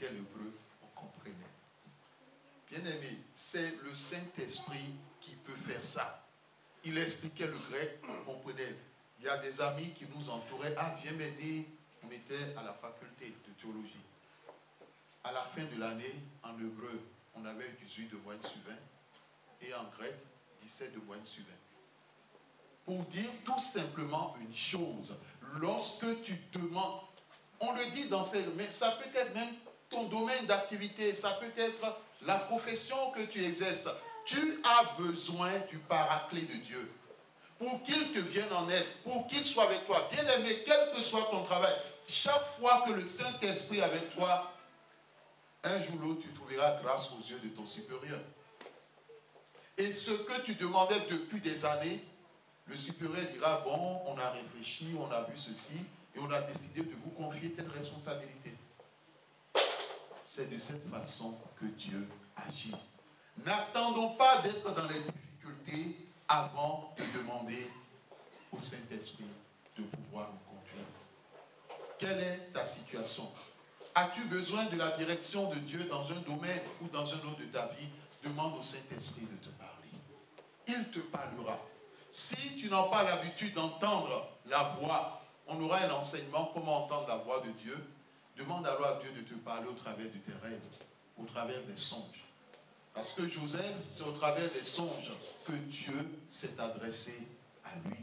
expliquait l'hébreu, on comprenait. Bien-aimé, c'est le Saint-Esprit qui peut faire ça. Il expliquait le grec, on comprenait. Il y a des amis qui nous entouraient. Ah, viens m'aider. On était à la faculté de théologie. À la fin de l'année, en hébreu, on avait 18 de moyenne sur 20 et en grec, 17 de moyenne sur 20. Pour dire tout simplement une chose, lorsque tu demandes, on le dit dans ces, mais ça peut être même ton domaine d'activité, ça peut être la profession que tu exerces. Tu as besoin du paraclet de Dieu pour qu'il te vienne en aide, pour qu'il soit avec toi. Bien aimé, quel que soit ton travail, chaque fois que le Saint-Esprit est avec toi, un jour ou l'autre, tu trouveras grâce aux yeux de ton supérieur. Et ce que tu demandais depuis des années, le supérieur dira, bon, on a réfléchi, on a vu ceci, et on a décidé de vous confier telle responsabilité. C'est de cette façon que Dieu agit. N'attendons pas d'être dans les difficultés avant de demander au Saint-Esprit de pouvoir nous conduire. Quelle est ta situation? As-tu besoin de la direction de Dieu dans un domaine ou dans un autre de ta vie? Demande au Saint-Esprit de te parler. Il te parlera. Si tu n'as pas l'habitude d'entendre la voix, on aura un enseignement comment entendre la voix de Dieu. Demande alors à Dieu de te parler au travers de tes rêves, au travers des songes. Parce que Joseph, c'est au travers des songes que Dieu s'est adressé à lui.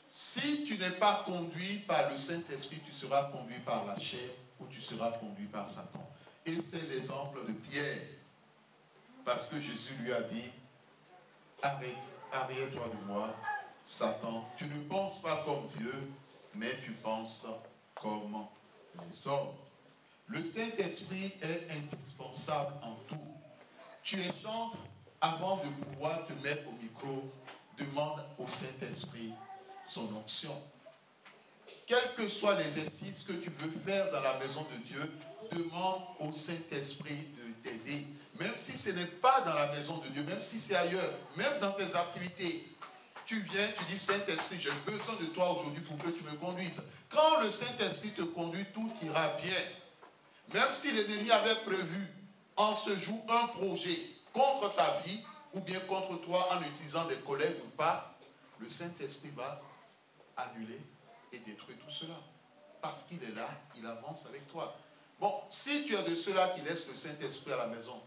Si tu n'es pas conduit par le Saint-Esprit, tu seras conduit par la chair ou tu seras conduit par Satan. Et c'est l'exemple de Pierre. Parce que Jésus lui a dit, arrière-toi de moi, Satan. Tu ne penses pas comme Dieu, mais tu penses comme les hommes. Le Saint-Esprit est indispensable en tout. Tu échanges avant de pouvoir te mettre au micro, demande au Saint-Esprit son onction. Quel que soit l'exercice que tu veux faire dans la maison de Dieu, demande au Saint-Esprit de t'aider. Même si ce n'est pas dans la maison de Dieu, même si c'est ailleurs, même dans tes activités, tu viens, tu dis Saint-Esprit, j'ai besoin de toi aujourd'hui pour que tu me conduises. Quand le Saint-Esprit te conduit, tout ira bien. Même si l'ennemi avait prévu en ce jour un projet contre ta vie ou bien contre toi en utilisant des collègues ou pas, le Saint-Esprit va annuler et détruire tout cela. Parce qu'il est là, il avance avec toi. Bon, si tu es de ceux-là qui laissent le Saint-Esprit à la maison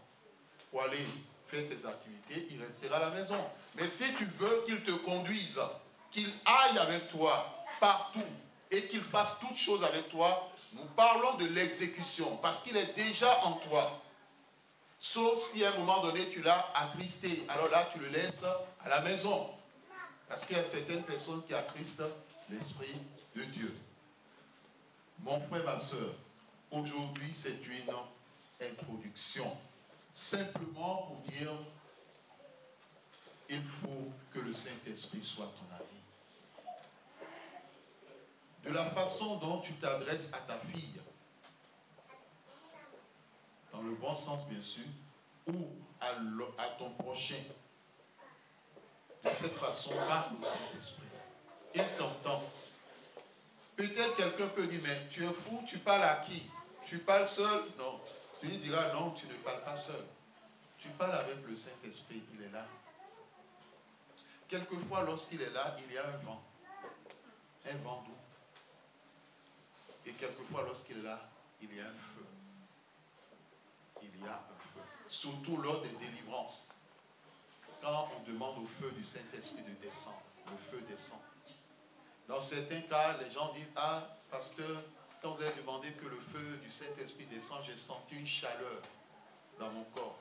pour aller faire tes activités, il restera à la maison. Mais si tu veux qu'il te conduise, qu'il aille avec toi partout et qu'il fasse toutes choses avec toi, nous parlons de l'exécution parce qu'il est déjà en toi. Sauf si à un moment donné tu l'as attristé, alors là tu le laisses à la maison. Parce qu'il y a certaines personnes qui attristent l'Esprit de Dieu. Mon frère, ma soeur, aujourd'hui c'est une introduction. Simplement pour dire, il faut que le Saint-Esprit soit ton ami. De la façon dont tu t'adresses à ta fille, dans le bon sens bien sûr, ou à ton prochain, de cette façon, parle au Saint-Esprit. Il t'entend. Peut-être quelqu'un peut dire, mais tu es fou, tu parles à qui? Tu parles seul? Non. Tu lui diras, non, tu ne parles pas seul. Tu parles avec le Saint-Esprit, il est là. Quelquefois, lorsqu'il est là, il y a un vent doux. Et quelquefois, lorsqu'il est là, il y a un feu. Il y a un feu. Surtout lors des délivrances. Quand on demande au feu du Saint-Esprit de descendre, le feu descend. Dans certains cas, les gens disent, ah, parce que quand vous avez demandé que le feu du Saint-Esprit descende, j'ai senti une chaleur dans mon corps.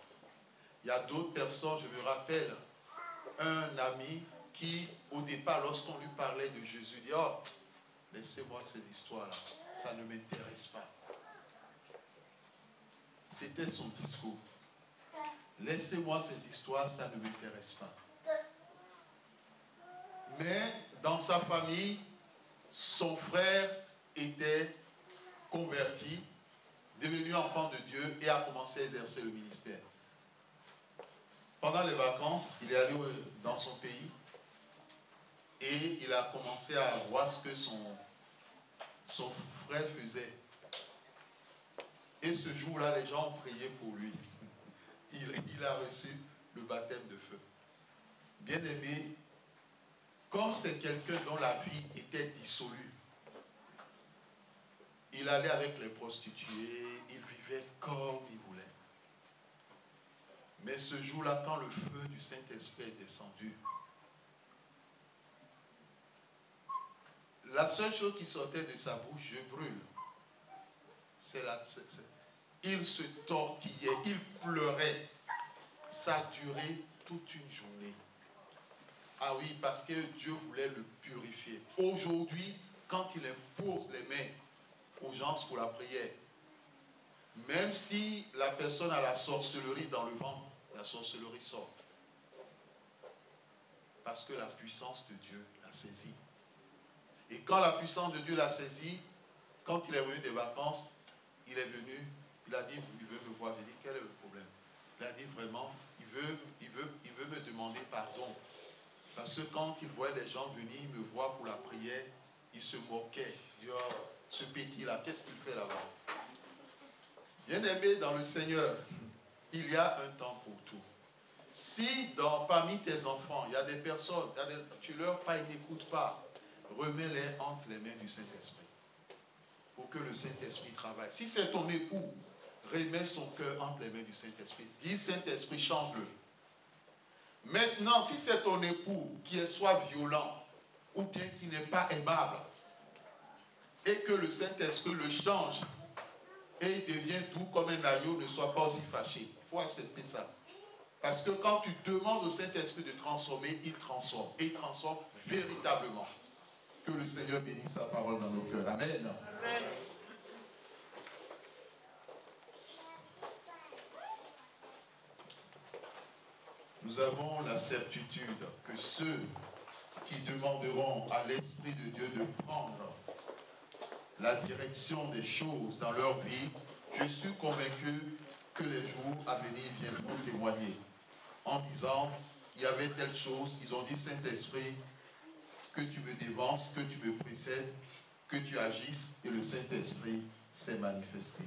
Il y a d'autres personnes, je me rappelle, un ami qui, au départ, lorsqu'on lui parlait de Jésus, dit, oh, laissez-moi ces histoires-là, ça ne m'intéresse pas. C'était son discours. Laissez-moi ces histoires, ça ne m'intéresse pas. Mais dans sa famille, son frère était converti, devenu enfant de Dieu et a commencé à exercer le ministère. Pendant les vacances, il est allé dans son pays et il a commencé à voir ce que son frère faisait. Et ce jour-là, les gens ont prié pour lui. Il a reçu le baptême de feu. Bien-aimé, comme c'est quelqu'un dont la vie était dissolue, il allait avec les prostituées, il vivait comme il voulait. Mais ce jour-là, quand le feu du Saint-Esprit est descendu, la seule chose qui sortait de sa bouche, je brûle. Il se tortillait, il pleurait. Ça a duré toute une journée. Ah oui, parce que Dieu voulait le purifier. Aujourd'hui, quand il impose les mains aux gens pour la prière, même si la personne a la sorcellerie dans le ventre, la sorcellerie sort. Parce que la puissance de Dieu l'a saisi. Et quand la puissance de Dieu l'a saisi, quand il est venu des vacances, il est venu, il a dit, il veut me voir. J'ai dit, quel est le problème? Il a dit vraiment, il veut me demander pardon. Parce que quand il voyait les gens venir me voir pour la prière, il se moquait. Il dit, oh, ce petit-là, qu'est-ce qu'il fait là-bas? Bien-aimé dans le Seigneur, il y a un temps pour tout. Si parmi tes enfants, il y a des personnes, tu leur parles, ils n'écoutent pas, remets-les entre les mains du Saint-Esprit pour que le Saint-Esprit travaille. Si c'est ton époux, remets son cœur entre les mains du Saint-Esprit. Dis, Saint-Esprit, change-le. Maintenant, si c'est ton époux qui est soit violent ou bien qui n'est pas aimable et que le Saint-Esprit le change et il devient doux comme un agneau, ne sois pas aussi fâché. Il faut accepter ça. Parce que quand tu demandes au Saint-Esprit de transformer, il transforme. Et il transforme véritablement. Que le Seigneur bénisse sa parole dans nos cœurs. Amen. Amen. Nous avons la certitude que ceux qui demanderont à l'Esprit de Dieu de prendre la direction des choses dans leur vie, je suis convaincu que les jours à venir viendront témoigner en disant, il y avait telle chose, ils ont dit, Saint-Esprit, que tu me dévances, que tu me précèdes, que tu agisses, et le Saint-Esprit s'est manifesté.